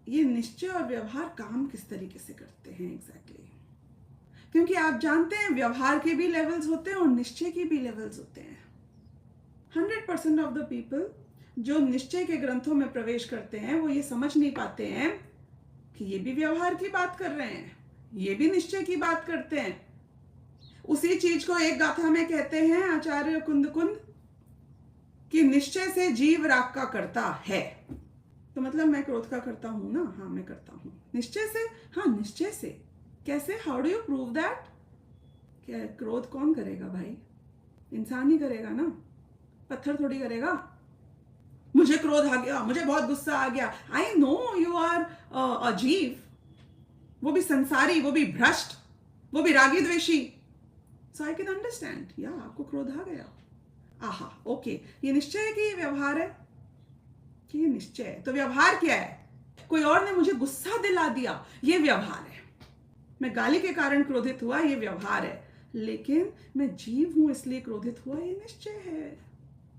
ये निश्चय और व्यवहार काम किस तरीके से करते हैं एग्जैक्टली। क्योंकि आप जानते हैं व्यवहार के भी लेवल्स होते हैं और निश्चय के भी लेवल्स होते हैं। 100% ऑफ द पीपल जो निश्चय के ग्रंथों में प्रवेश करते हैं वो ये समझ नहीं पाते हैं कि ये भी व्यवहार की बात कर रहे हैं, ये भी निश्चय की बात करते हैं। उसी चीज को एक गाथा में कहते हैं आचार्य कुंद कुंद कि निश्चय से जीव राग का करता है। तो मतलब मैं क्रोध का करता हूं ना? हाँ मैं करता हूं निश्चय से। हाँ निश्चय से कैसे? How do you prove that? क्या क्रोध कौन करेगा भाई? इंसान ही करेगा ना, पत्थर थोड़ी करेगा। मुझे क्रोध आ गया, मुझे बहुत गुस्सा आ गया। I know you are a जीव, वो भी संसारी, वो भी भ्रष्ट, वो भी रागी द्वेषी। सो आई कैन अंडरस्टैंड, या आपको क्रोध आ गया। आहा ओके, ये निश्चय है कि ये व्यवहार है? कि ये निश्चय है। तो व्यवहार क्या है? कोई और ने मुझे गुस्सा दिला दिया, ये व्यवहार है। मैं गाली के कारण क्रोधित हुआ, ये व्यवहार है। लेकिन मैं जीव हूं इसलिए क्रोधित हुआ, ये निश्चय है।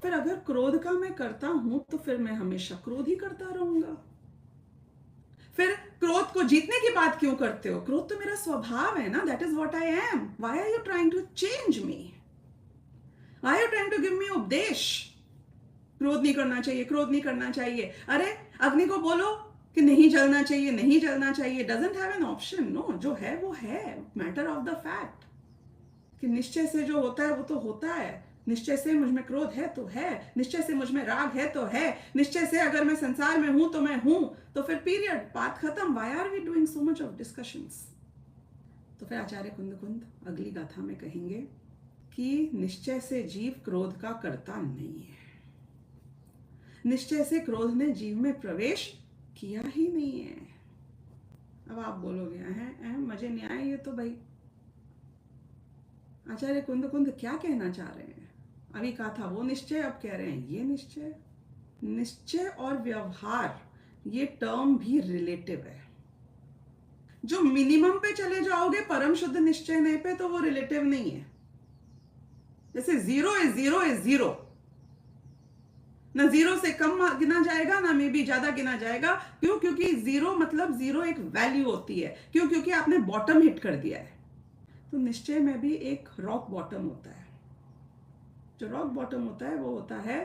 फिर अगर क्रोध का मैं करता हूं तो फिर मैं हमेशा क्रोध ही करता रहूंगा। फिर क्रोध को जीतने की बात क्यों करते हो? क्रोध तो मेरा स्वभाव है ना, that is what I am. Why are you trying to change me? Why are you trying to give me उपदेश? क्रोध नहीं करना चाहिए, क्रोध नहीं करना चाहिए। अरे अग्नि को बोलो कि नहीं जलना चाहिए, नहीं जलना चाहिए। Doesn't have an option. No, जो है वो है, मैटर ऑफ द फैक्ट। कि निश्चय से जो होता है वो तो होता है। निश्चय से मुझ में क्रोध है तो है, निश्चय से मुझ में राग है तो है, निश्चय से अगर मैं संसार में हूं तो मैं हूं। तो फिर पीरियड, बात खत्म। Why are we doing so much of discussions? तो फिर आचार्य कुंद कुंद अगली गाथा में कहेंगे कि निश्चय से जीव क्रोध का करता नहीं है। निश्चय से क्रोध ने जीव में प्रवेश किया ही नहीं है। अब आप बोलोगे हैं मजे नहीं आए ये तो भाई, आचार्य कुंद कुंद क्या कहना चाह रहे हैं? अभी कहा था वो निश्चय, अब कह रहे हैं ये निश्चय। निश्चय और व्यवहार ये टर्म भी रिलेटिव है। जो मिनिमम पे चले जाओगे परम शुद्ध निश्चय नहीं पे, तो वो रिलेटिव नहीं है। जैसे zero is zero is zero, ना जीरो से कम गिना जाएगा ना मे बी ज्यादा गिना जाएगा। क्यों? क्योंकि जीरो मतलब जीरो एक वैल्यू होती है। क्यों? क्योंकि आपने बॉटम हिट कर दिया है। तो निश्चय में भी एक रॉक बॉटम होता है। जो रॉक बॉटम होता है वो होता है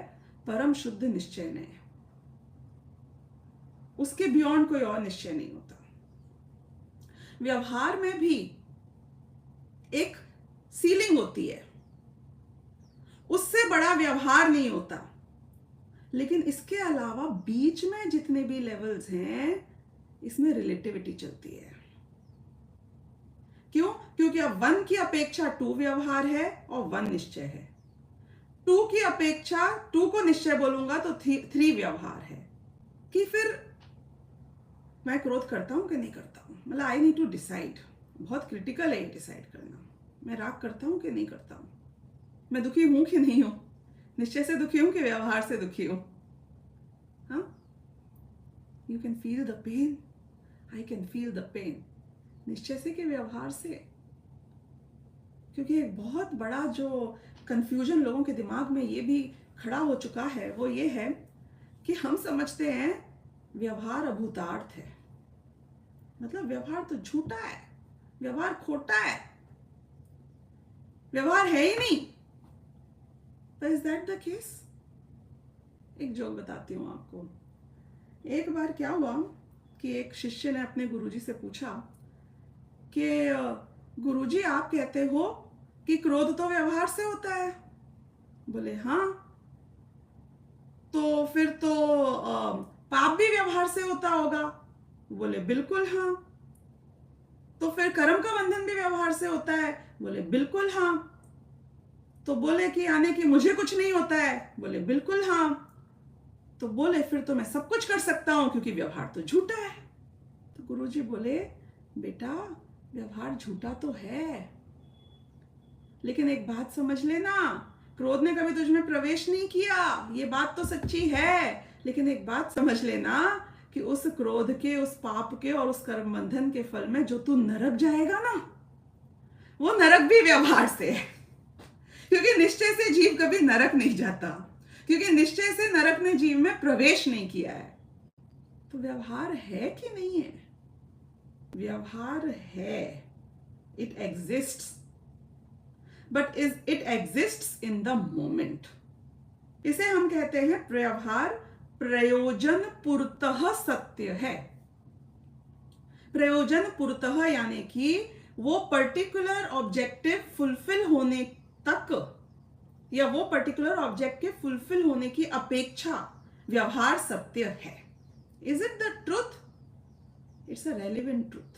परम शुद्ध निश्चय नहीं। उसके बियॉन्ड कोई और निश्चय नहीं होता। व्यवहार में भी एक सीलिंग होती है, उससे बड़ा व्यवहार नहीं होता। लेकिन इसके अलावा बीच में जितने भी लेवल्स हैं इसमें रिलेटिविटी चलती है। क्यों? क्योंकि अब 1 की अपेक्षा 2 व्यवहार है और 1 निश्चय है। 2 की अपेक्षा 2 को निश्चय बोलूंगा तो 3 व्यवहार है। कि फिर मैं क्रोध करता हूं कि नहीं करता हूं? मतलब आई नीड टू डिसाइड। बहुत क्रिटिकल है डिसाइड करना। मैं राग करता हूं कि नहीं करता हूं? मैं दुखी हूं कि नहीं हूं? निश्चय से दुखी हूं कि व्यवहार से दुखी हूं? हाँ, you can feel the pain, I can feel the pain. निश्चय से कि व्यवहार से? क्योंकि एक बहुत बड़ा जो कंफ्यूजन लोगों के दिमाग में ये भी खड़ा हो चुका है वो ये है कि हम समझते हैं व्यवहार अभूतार्थ है। मतलब व्यवहार तो झूठा है, व्यवहार खोटा है, व्यवहार है ही नहीं। तो इज दैट द केस? एक जोक बताती हूँ आपको। एक बार क्या हुआ कि एक शिष्य ने अपने गुरुजी से पूछा कि गुरुजी आप कहते हो कि क्रोध तो व्यवहार से होता है। बोले हाँ, तो फिर तो पाप भी व्यवहार से होता होगा। बोले बिल्कुल हाँ। तो फिर कर्म का बंधन भी व्यवहार से होता है। बोले बिल्कुल हाँ। तो बोले कि यानी कि मुझे कुछ नहीं होता है। बोले बिल्कुल हाँ। तो बोले फिर तो मैं सब कुछ कर सकता हूं क्योंकि व्यवहार तो झूठा है। तो गुरुजी बोले बेटा व्यवहार झूठा तो है, लेकिन एक बात समझ लेना, क्रोध ने कभी तुझ में प्रवेश नहीं किया, ये बात तो सच्ची है। लेकिन एक बात समझ लेना कि उस क्रोध के, उस पाप के और उस कर्म बंधन के फल में जो तू नरक जाएगा ना, वो नरक भी व्यवहार से है। क्योंकि निश्चय से जीव कभी नरक नहीं जाता, क्योंकि निश्चय से नरक ने जीव में प्रवेश नहीं किया है। तो व्यवहार है कि नहीं है? व्यवहार है, it exists, but it exists in the moment. इसे हम कहते हैं व्यवहार प्रयोजन पूर्तः सत्य है। प्रयोजन पूर्तः यानी कि वो पर्टिकुलर ऑब्जेक्टिव फुलफिल होने तक या वो पर्टिकुलर ऑब्जेक्टिव फुलफिल होने की अपेक्षा व्यवहार सत्य है। Is it the truth? It's a relevant truth.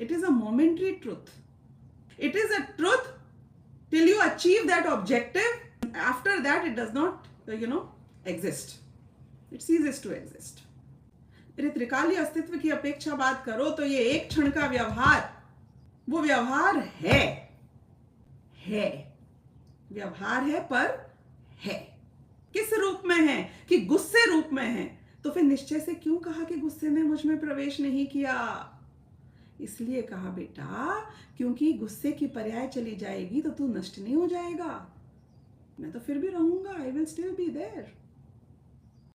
It is a momentary truth. It is a truth till you achieve that objective. After that, it does not, exist. It ceases to exist. मेरे त्रिकालीय अस्तित्व की अपेक्षा बात करो तो ये एक क्षण का व्यवहार, वो व्यवहार है। व्यवहार है पर है। किस रूप में है? कि गुस्से रूप में है। तो फिर निश्चय से क्यों कहा कि गुस्से ने मुझ में प्रवेश नहीं किया? इसलिए कहा बेटा, क्योंकि गुस्से की पर्याय चली जाएगी तो तू नष्ट नहीं हो जाएगा। मैं तो फिर भी रहूंगा, I will still be there.